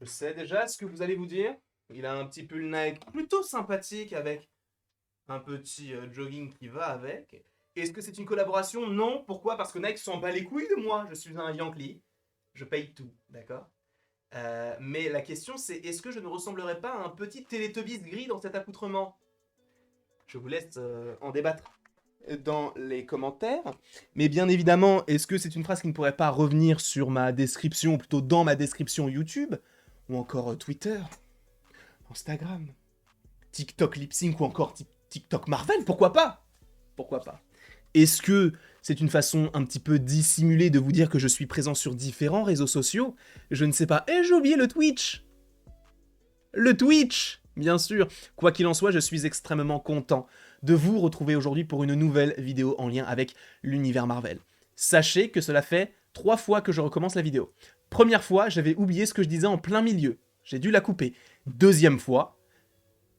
Je sais déjà ce que vous allez vous dire. Il a un petit pull Nike plutôt sympathique avec un petit jogging qui va avec. Est-ce que c'est une collaboration? Non. Pourquoi? Parce que Nike s'en bat les couilles de moi. Je suis un Yankee. Je paye tout, d'accord. Mais la question c'est, est-ce que je ne ressemblerais pas à un petit Teletubbies gris dans cet accoutrement? Je vous laisse en débattre dans les commentaires. Mais bien évidemment, est-ce que c'est une phrase qui ne pourrait pas revenir sur ma description, ou plutôt dans ma description YouTube, ou encore Twitter, Instagram, TikTok lip sync ou encore TikTok Marvel? Pourquoi pas? Pourquoi pas? Est-ce que c'est une façon un petit peu dissimulée de vous dire que je suis présent sur différents réseaux sociaux? Je ne sais pas. Et j'ai oublié le Twitch! Le Twitch, bien sûr. Quoi qu'il en soit, je suis extrêmement content de vous retrouver aujourd'hui pour une nouvelle vidéo en lien avec l'univers Marvel. Sachez que cela fait 3 fois que je recommence la vidéo. Première fois, j'avais oublié ce que je disais en plein milieu. J'ai dû la couper. Deuxième fois,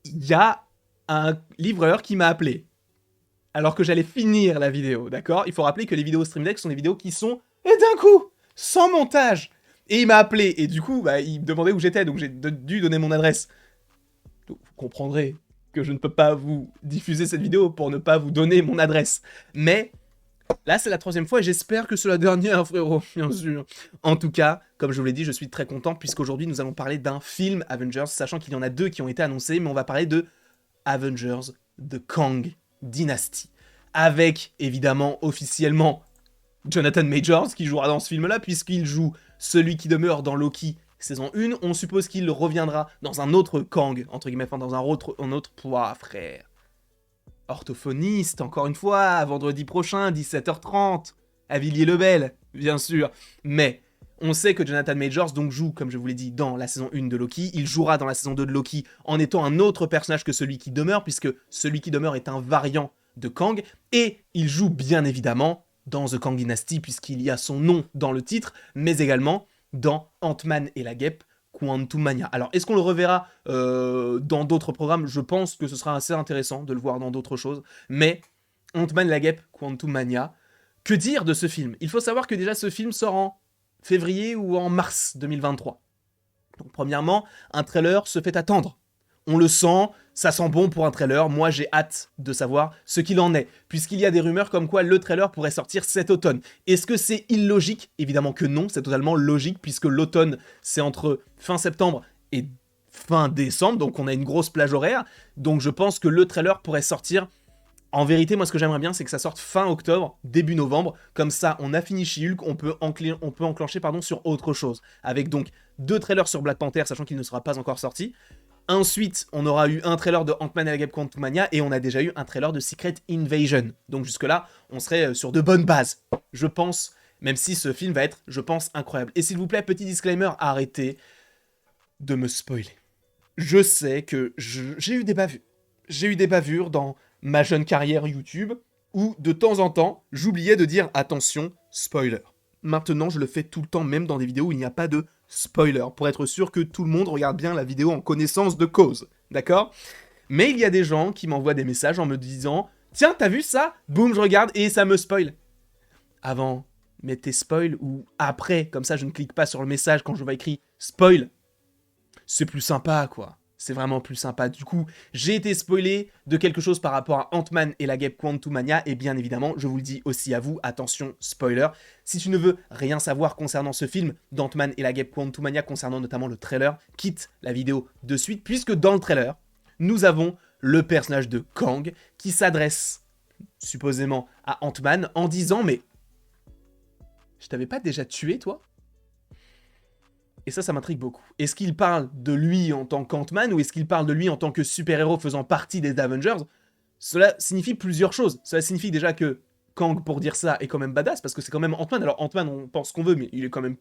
il y a un livreur qui m'a appelé. Alors que j'allais finir la vidéo, d'accord? Il faut rappeler que les vidéos Stream Deck sont des vidéos qui sont, et d'un coup, sans montage. Et il m'a appelé, et du coup, il me demandait où j'étais, donc j'ai dû donner mon adresse. Donc, vous comprendrez que je ne peux pas vous diffuser cette vidéo pour ne pas vous donner mon adresse. Mais là, c'est la 3e fois et j'espère que c'est la dernière, frérot, bien sûr. En tout cas, comme je vous l'ai dit, je suis très content puisqu'aujourd'hui, nous allons parler d'un film Avengers, sachant qu'il y en a 2 qui ont été annoncés, mais on va parler de Avengers The Kang Dynasty. Avec, évidemment, officiellement, Jonathan Majors qui jouera dans ce film-là, puisqu'il joue celui qui demeure dans Loki saison 1. On suppose qu'il reviendra dans un autre Kang, entre guillemets, enfin dans un autre poids, frère. Orthophoniste, encore une fois, vendredi prochain, 17h30, à Villiers-le-Bel, bien sûr. Mais on sait que Jonathan Majors donc joue, comme je vous l'ai dit, dans la saison 1 de Loki. Il jouera dans la saison 2 de Loki en étant un autre personnage que celui qui demeure, puisque celui qui demeure est un variant de Kang. Et il joue bien évidemment dans The Kang Dynasty, puisqu'il y a son nom dans le titre, mais également dans Ant-Man et la Guêpe, Quantumania. Alors, est-ce qu'on le reverra dans d'autres programmes? Je pense que ce sera assez intéressant de le voir dans d'autres choses, mais Ant-Man et la Guêpe, Quantumania, que dire de ce film? Il faut savoir que déjà ce film sort en février ou en mars 2023. Donc premièrement, un trailer se fait attendre. On le sent, ça sent bon pour un trailer. Moi, j'ai hâte de savoir ce qu'il en est, puisqu'il y a des rumeurs comme quoi le trailer pourrait sortir cet automne. Est-ce que c'est illogique? Évidemment que non, c'est totalement logique, puisque l'automne, c'est entre fin septembre et fin décembre, donc on a une grosse plage horaire. Donc je pense que le trailer pourrait sortir. En vérité, moi, ce que j'aimerais bien, c'est que ça sorte fin octobre, début novembre. Comme ça, on a fini She-Hulk, on peut enclencher sur autre chose. Avec donc 2 trailers sur Black Panther, sachant qu'il ne sera pas encore sorti. Ensuite, on aura eu un trailer de Ant-Man et la Guêpe Quantumania et on a déjà eu un trailer de Secret Invasion. Donc jusque-là, on serait sur de bonnes bases, je pense, même si ce film va être, je pense, incroyable. Et s'il vous plaît, petit disclaimer, arrêtez de me spoiler. Je sais que j'ai eu des bavures. J'ai eu des bavures dans ma jeune carrière YouTube où, de temps en temps, j'oubliais de dire attention, spoiler. Maintenant, je le fais tout le temps, même dans des vidéos où il n'y a pas de spoiler, pour être sûr que tout le monde regarde bien la vidéo en connaissance de cause, d'accord? Mais il y a des gens qui m'envoient des messages en me disant « Tiens, t'as vu ça? Boum, je regarde et ça me spoil. » Avant, mettez spoil ou après, comme ça je ne clique pas sur le message quand je vois écrit « spoil ». C'est plus sympa, quoi. C'est vraiment plus sympa. Du coup, j'ai été spoilé de quelque chose par rapport à Ant-Man et la Guêpe Quantumania, et bien évidemment, je vous le dis aussi à vous, attention, spoiler. Si tu ne veux rien savoir concernant ce film d'Ant-Man et la Guêpe Quantumania, concernant notamment le trailer, quitte la vidéo de suite, puisque dans le trailer, nous avons le personnage de Kang qui s'adresse supposément à Ant-Man en disant « Mais je t'avais pas déjà tué, toi ?» Et ça m'intrigue beaucoup. Est-ce qu'il parle de lui en tant qu'Ant-Man ou est-ce qu'il parle de lui en tant que super-héros faisant partie des Avengers? Cela signifie plusieurs choses. Cela signifie déjà que Kang, pour dire ça, est quand même badass, parce que c'est quand même Ant-Man. Alors Ant-Man, on pense ce qu'on veut, mais il est quand même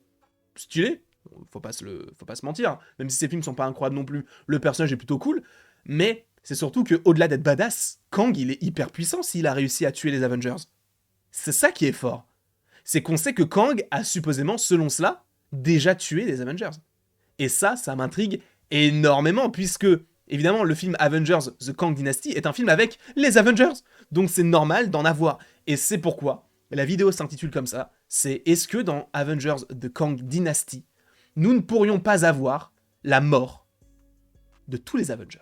stylé. Faut pas se mentir. Même si ces films sont pas incroyables non plus, le personnage est plutôt cool. Mais c'est surtout que, au-delà d'être badass, Kang, il est hyper puissant s'il a réussi à tuer les Avengers. C'est ça qui est fort. C'est qu'on sait que Kang a supposément, selon cela, déjà tué les Avengers. Et ça m'intrigue énormément, puisque, évidemment, le film Avengers The Kang Dynasty est un film avec les Avengers. Donc c'est normal d'en avoir. Et c'est pourquoi la vidéo s'intitule comme ça, c'est « Est-ce que dans Avengers The Kang Dynasty, nous ne pourrions pas avoir la mort de tous les Avengers.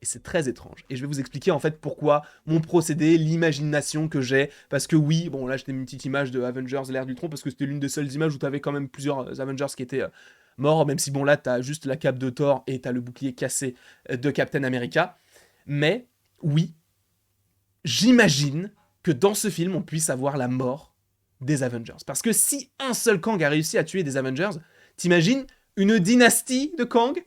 Et c'est très étrange. Et je vais vous expliquer en fait pourquoi mon procédé, l'imagination que j'ai. Parce que oui, bon là j'étais une petite image de Avengers l'ère d'Ultron parce que c'était l'une des seules images où t'avais quand même plusieurs Avengers qui étaient morts. Même si bon là t'as juste la cape de Thor et t'as le bouclier cassé de Captain America. Mais oui, j'imagine que dans ce film on puisse avoir la mort des Avengers. Parce que si un seul Kang a réussi à tuer des Avengers, t'imagines une dynastie de Kang?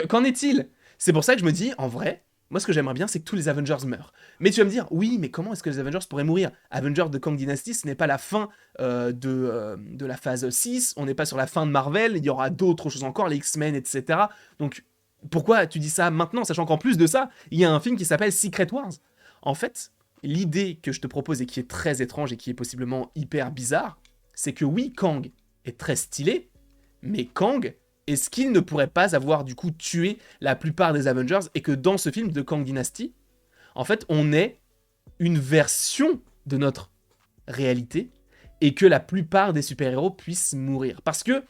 Qu'en est-il? C'est pour ça que je me dis, en vrai, moi ce que j'aimerais bien, c'est que tous les Avengers meurent. Mais tu vas me dire, oui, mais comment est-ce que les Avengers pourraient mourir? Avengers de Kang Dynasty, ce n'est pas la fin de la phase 6, on n'est pas sur la fin de Marvel, il y aura d'autres choses encore, les X-Men, etc. Donc, pourquoi tu dis ça maintenant, sachant qu'en plus de ça, il y a un film qui s'appelle Secret Wars? En fait, l'idée que je te propose et qui est très étrange et qui est possiblement hyper bizarre, c'est que oui, Kang est très stylé, mais Kang, est-ce qu'il ne pourrait pas avoir du coup tué la plupart des Avengers et que dans ce film de Kang Dynasty, en fait, on est une version de notre réalité et que la plupart des super-héros puissent mourir. Parce que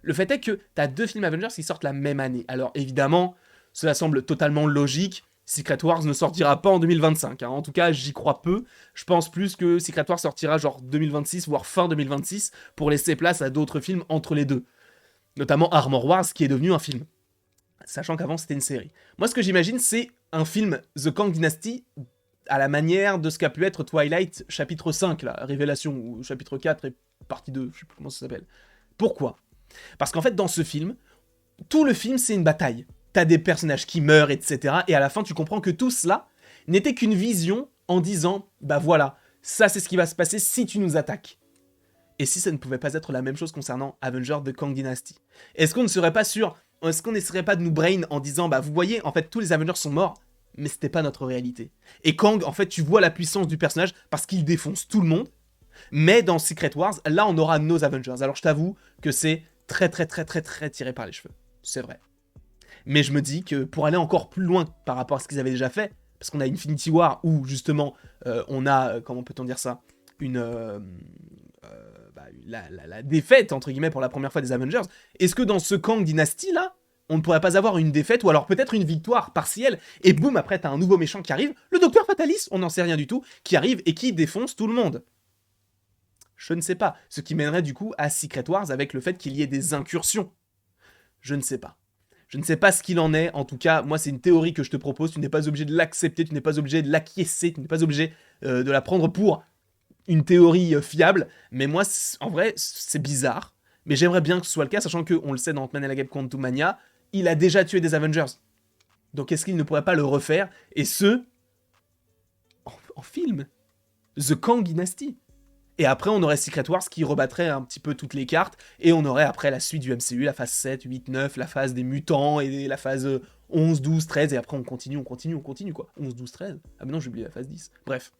le fait est que tu as 2 films Avengers qui sortent la même année. Alors évidemment, cela semble totalement logique. Secret Wars ne sortira pas en 2025. En tout cas, j'y crois peu. Je pense plus que Secret Wars sortira genre 2026, voire fin 2026, pour laisser place à d'autres films entre les deux. Notamment Armor Wars, qui est devenu un film. Sachant qu'avant, c'était une série. Moi, ce que j'imagine, c'est un film The Kang Dynasty à la manière de ce qu'a pu être Twilight chapitre 5, là, Révélation, ou chapitre 4 et partie 2, je sais plus comment ça s'appelle. Pourquoi? Parce qu'en fait, dans ce film, tout le film, c'est une bataille. T'as des personnages qui meurent, etc. Et à la fin, tu comprends que tout cela n'était qu'une vision en disant, bah voilà, ça c'est ce qui va se passer si tu nous attaques. Et si ça ne pouvait pas être la même chose concernant Avengers de Kang Dynasty? Est-ce qu'on ne serait pas sûr, est-ce qu'on n'essaierait pas de nous brain en disant, bah vous voyez, en fait tous les Avengers sont morts, mais c'était pas notre réalité. Et Kang, en fait, tu vois la puissance du personnage parce qu'il défonce tout le monde, mais dans Secret Wars, là on aura nos Avengers. Alors je t'avoue que c'est très tiré par les cheveux. C'est vrai. Mais je me dis que pour aller encore plus loin par rapport à ce qu'ils avaient déjà fait, parce qu'on a Infinity War où justement on a, comment peut-on dire ça, la défaite entre guillemets pour la première fois des Avengers. Est-ce que dans ce Kang Dynasty là, on ne pourrait pas avoir une défaite ou alors peut-être une victoire partielle et boum, après t'as un nouveau méchant qui arrive, le Docteur Fatalis, on n'en sait rien du tout, qui arrive et qui défonce tout le monde? Je ne sais pas. Ce qui mènerait du coup à Secret Wars avec le fait qu'il y ait des incursions. Je ne sais pas. Je ne sais pas ce qu'il en est. En tout cas, moi, c'est une théorie que je te propose. Tu n'es pas obligé de l'accepter, tu n'es pas obligé de l'acquiescer, tu n'es pas obligé de la prendre pour une théorie fiable. Mais moi, en vrai, c'est bizarre. Mais j'aimerais bien que ce soit le cas, sachant qu'on le sait dans Ant-Man et la Guêpe Quantumania, il a déjà tué des Avengers. Donc est-ce qu'il ne pourrait pas le refaire? Et ce, en film. The Kang Dynasty. Et après, on aurait Secret Wars qui rebattrait un petit peu toutes les cartes. Et on aurait après la suite du MCU, la phase 7, 8, 9, la phase des mutants et la phase 11, 12, 13. Et après, on continue quoi. 11, 12, 13. Ah mais non, j'ai oublié la phase 10. Bref.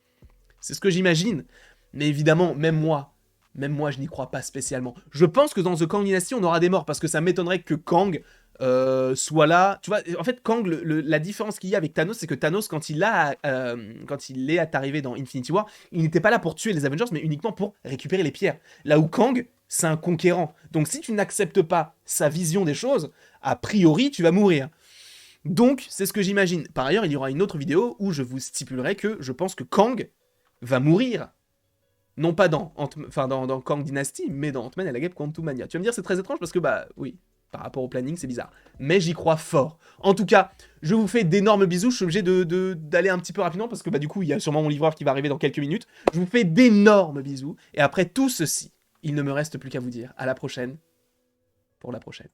C'est ce que j'imagine. Mais évidemment, même moi, je n'y crois pas spécialement. Je pense que dans The Kang Dynasty, on aura des morts. Parce que ça m'étonnerait que Kang soit là. Tu vois, en fait, Kang, la différence qu'il y a avec Thanos, c'est que Thanos, quand il est arrivé dans Infinity War, il n'était pas là pour tuer les Avengers, mais uniquement pour récupérer les pierres. Là où Kang, c'est un conquérant. Donc si tu n'acceptes pas sa vision des choses, a priori, tu vas mourir. Donc, c'est ce que j'imagine. Par ailleurs, il y aura une autre vidéo où je vous stipulerai que je pense que Kang va mourir. Non pas dans Kang Dynasty, mais dans Ant-Man et la Guêpe Quantumania. Tu vas me dire, c'est très étrange parce que, bah, oui, par rapport au planning, c'est bizarre. Mais j'y crois fort. En tout cas, je vous fais d'énormes bisous. Je suis obligé d'aller un petit peu rapidement parce que, bah, du coup, il y a sûrement mon livreur qui va arriver dans quelques minutes. Je vous fais d'énormes bisous. Et après tout ceci, il ne me reste plus qu'à vous dire à la prochaine pour la prochaine.